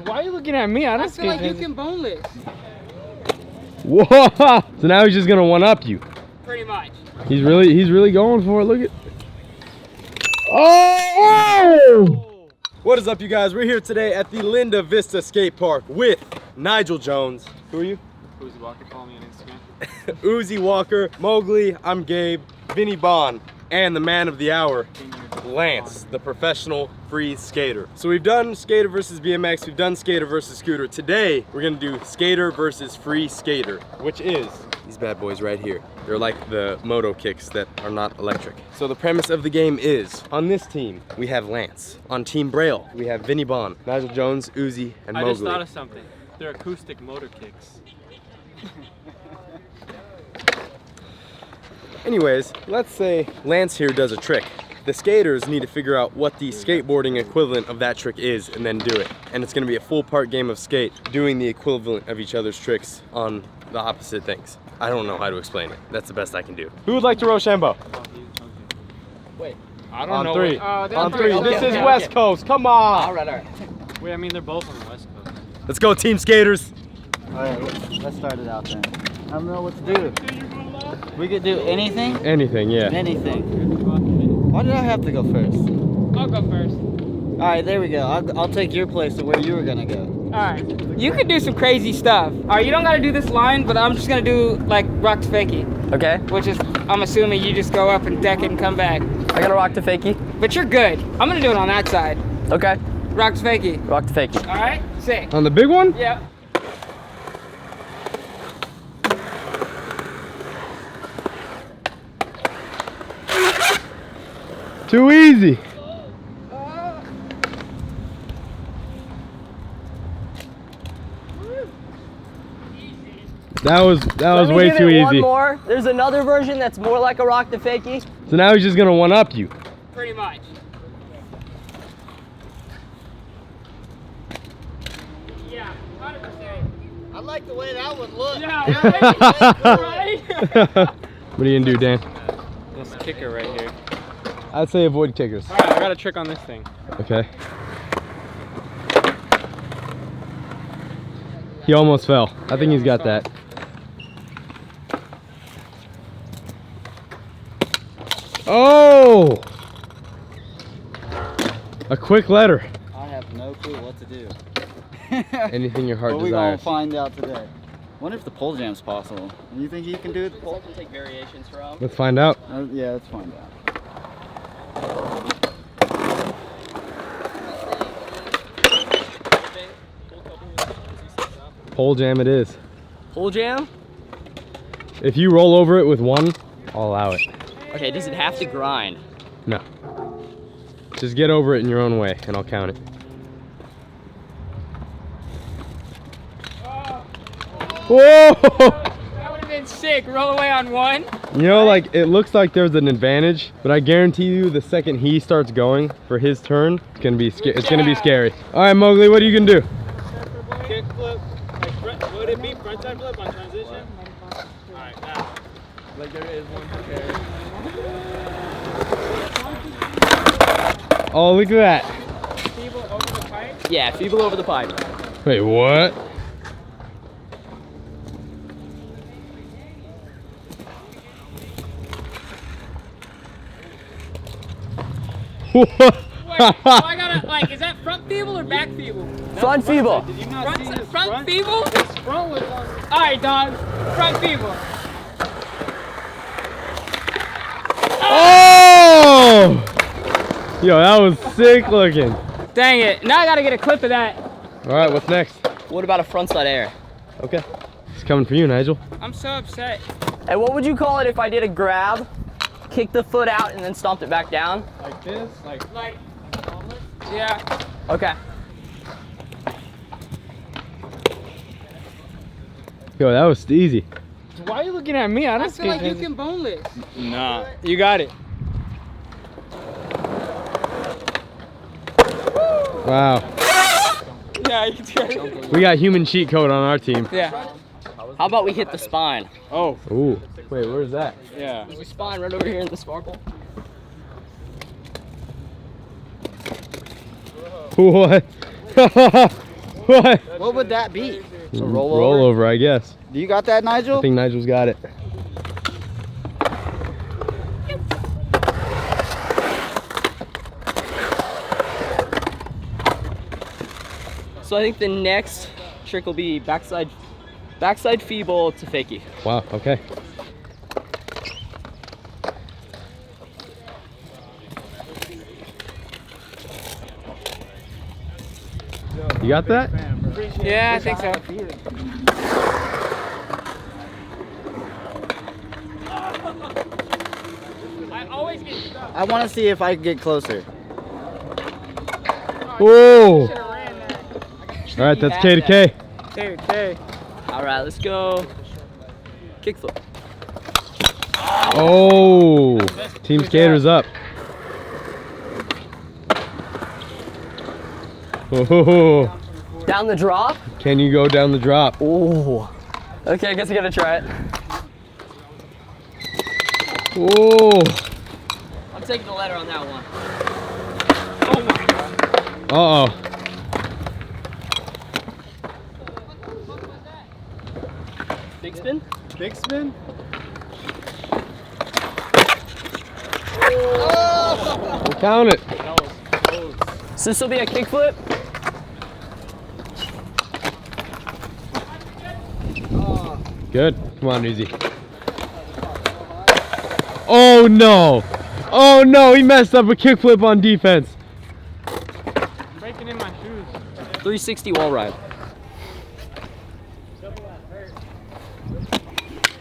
Why are you looking at me? I don't feel like you can boneless. Whoa! So now he's just gonna one-up you. Pretty much. He's really going for it. Look at. Oh! What is up, you guys? We're here today at the Linda Vista Skate Park with Nigel Jones. Who are you? Uzi Walker, follow me on Instagram. Uzi Walker, Mowgli, I'm Gabe, Vinny Bond, and the man of the hour, Lance, the professional free skater. So we've done skater versus BMX, we've done skater versus scooter. Today, we're gonna do skater versus free skater, which is these bad boys right here. They're like the moto kicks that are not electric. So the premise of the game is, on this team, we have Lance. On Team Braille, we have Vinny Bond, Nigel Jones, Uzi, and Mowgli. I just thought of something. They're acoustic motor kicks. Anyways, let's say Lance here does a trick. The skaters need to figure out what the skateboarding equivalent of that trick is and then do it. And it's gonna be a full part game of skate, doing the equivalent of each other's tricks on the opposite things. I don't know how to explain it. That's the best I can do. Who would like to Rochambeau? Wait. I don't know. On three. On three. Okay, This is West Coast. Come on. All right. Wait, I mean, they're both on the West Coast. Let's go, Team Skaters. All right, let's start it out then. I don't know what to do. We could do anything? Anything, yeah. Anything. Why did I have to go first? I'll go first. All right, there we go. I'll take your place to where you were gonna go. Alright. You could do some crazy stuff. Alright, you don't gotta do this line, but I'm just gonna do like rock to fakie. Okay. Which is, I'm assuming you just go up and deck it and come back. I gotta rock to fakie. But you're good. I'm gonna do it on that side. Okay. Rock to fakie. Rock to fakie. Alright? Sick. On the big one? Yep. Too easy. That was way too easy. One more. There's another version that's more like a rock to fakie. So now he's just gonna one-up you. Pretty much. Yeah, 100%. I like the way that one looked. Yeah, right? What are you gonna do, Dan? This kicker right here. I'd say avoid kickers. Alright, I got a trick on this thing. Okay. He almost fell. I think he's got that. Oh! A quick letter. I have no clue what to do. Anything your heart But we're gonna desires. find out today. Wonder if the pole jam's possible. You think you can do it? Pole can take variations from. Let's find out. Yeah, let's find out. Pole jam it is. Pole jam? If you roll over it with one, I'll allow it. Okay, does it have to grind? No. Just get over it in your own way and I'll count it. Whoa! That would have been sick. Roll away on one. You know, like, it looks like there's an advantage, but I guarantee you the second he starts going for his turn, it's gonna be scary. All right, Mowgli, what are you gonna do? Kick flip. Like, would it be front side flip on transition? Alright, now. Like there is one prepared. Oh, look at that. Feeble over the pipe. Yeah, feeble over the pipe. Wait, what? Wait, so I gotta, like, is that front feeble or back feeble? Front feeble. Did you not see this Front feeble? This front was on. Alright, dog. Front feeble. Oh! Yo, that was sick looking. Dang it. Now I gotta get a clip of that. All right, what's next? What about a frontside air? Okay. It's coming for you, Nigel. I'm so upset. And what would you call it if I did a grab, kicked the foot out, and then stomped it back down? Like this? Like, Yeah. Okay. Yo, that was easy. Why are you looking at me? I don't feel like you can boneless. nah. You got it. Wow. Yeah, you can do it. We got human cheat code on our team. Yeah. How about we hit the spine? Oh, Ooh. Wait, where's that? yeah. There's a spine right over here in the sparkle. What? What? What would that be? A rollover? Rollover, I guess. Do you got that, Nigel? I think Nigel's got it. So I think the next trick will be backside feeble to fakie. Wow, okay. You got that? Yeah, I think so. I always get stuck. I want to see if I can get closer. Whoa! All right, that's K to K. Okay. All right, let's go. Kickflip. Oh! Team Skater's up. Oh! Down the drop. Can you go down the drop? Oh. Okay, I guess I gotta try it. Oh! I'm taking the letter on that one. Uh-oh. Big spin. Big spin? We'll count it. So this will be a kickflip. Good. Come on, Uzi. Oh no! Oh no! He messed up a kickflip on defense. Breaking in my shoes. 360 wall ride.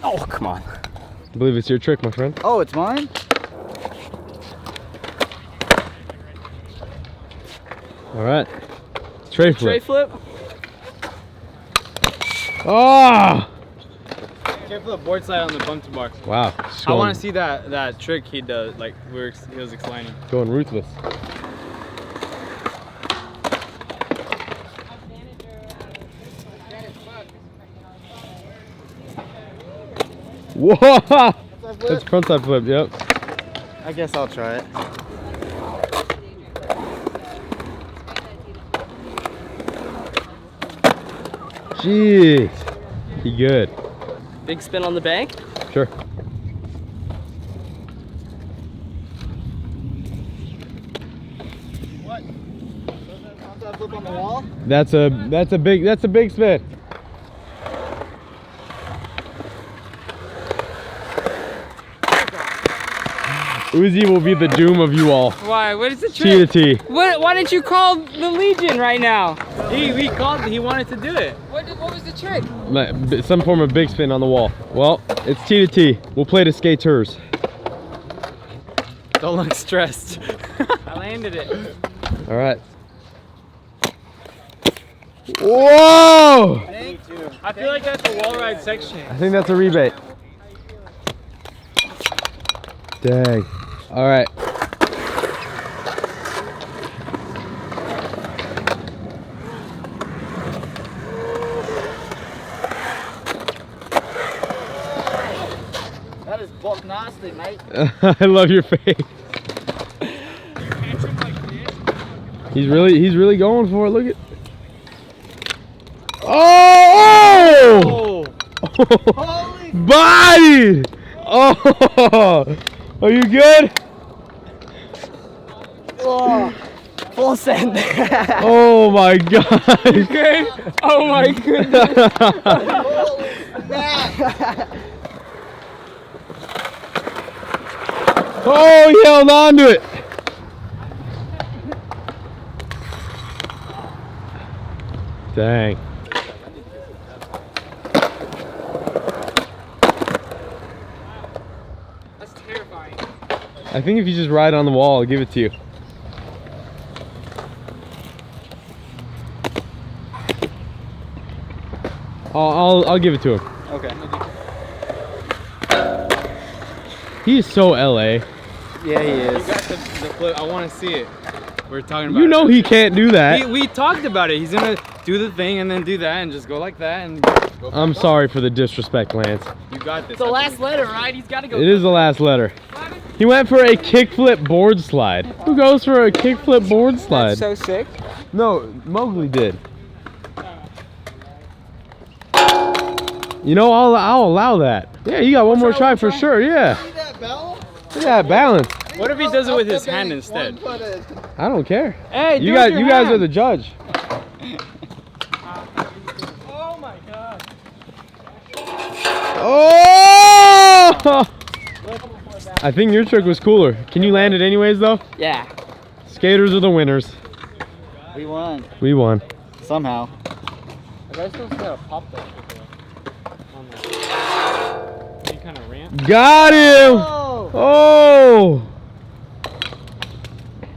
Oh, come on. I believe it's your trick, my friend. Oh, it's mine? All right. Tray Tray flip. flip. Oh! Careful of board slide on the bump to bar. Wow. I want to see that trick he does, like he was explaining. Going ruthless. Whoa! That's frontside flip, yep. I guess I'll try it. Jeez. He good. Big spin on the bank. Sure. What? Front flip on the wall? That's a big spin. Uzi will be the doom of you all. Why? What is the T to trick? T. Why didn't you call the Legion right now? He wanted to do it. What was the trick? Some form of big spin on the wall. Well, it's T to T. We'll play to skaters. Don't look stressed. I landed it. All right. Whoa! I feel like that's a wall ride section. I think that's a rebate. Dang. All right. That is buck nasty, mate. I love your face. He's really going for it. Look at. Oh! Holy! Body! Oh! Are you good? Oh, full send. Oh my god! Okay. Oh my goodness. Oh, he held on to it. Dang. That's terrifying. I think if you just ride on the wall, I'll give it to you. I'll give it to him. Okay. He's so LA. Yeah, he is. You got the flip. I want to see it. We're talking about You know it. he can't do that. We talked about it. He's gonna do the thing and then do that and just go like that and go I'm sorry for the disrespect, Lance. You got this. The last letter, right? He's got to go. It is the last letter. He went for a kickflip board slide. Who goes for a kickflip board slide? So sick. No, Mowgli did. You know, I'll allow that. Yeah, you got one more try for sure. Yeah. See that balance? Look at that balance. What if he does it with his hand instead? I don't care. Hey, You guys are the judge. Oh my god. Oh! I think your trick was cooler. Can you land it anyways though? Yeah. Skaters are the winners. We won. We won. Somehow. I guess still gotta pop that shit though. You kind of ramp. Got him! Oh! Oh!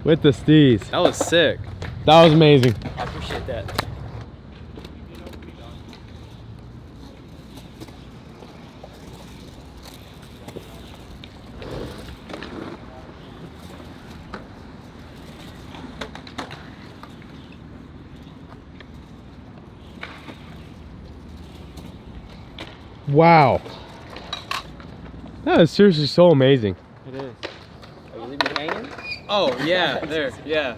With the steez. That was sick. That was amazing. I appreciate that. Wow. That is seriously so amazing. It is. Are you leaving me hanging? Oh yeah, there, yeah.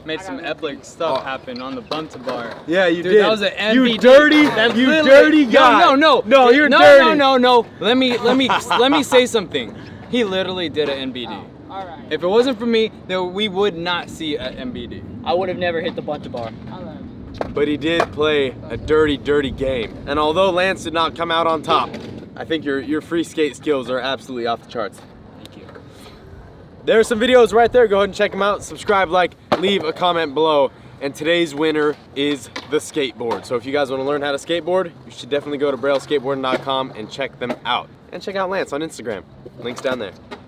Made some epic stuff happen on the bunta bar. Yeah, you Dude, did. that was an MVP. You dirty, That's you literally- dirty guy. No, you're no, dirty. No. Let me say something. He literally did an NBD. All right. If it wasn't for me, then we would not see an NBD. I would have never hit the bunta bar. But he did play a dirty, dirty game. And although Lance did not come out on top, I think your free skate skills are absolutely off the charts. Thank you. There are some videos right there. Go ahead and check them out. Subscribe, like, leave a comment below. And today's winner is the skateboard. So if you guys want to learn how to skateboard, you should definitely go to brailleskateboarding.com and check them out. And check out Lance on Instagram. Link's down there.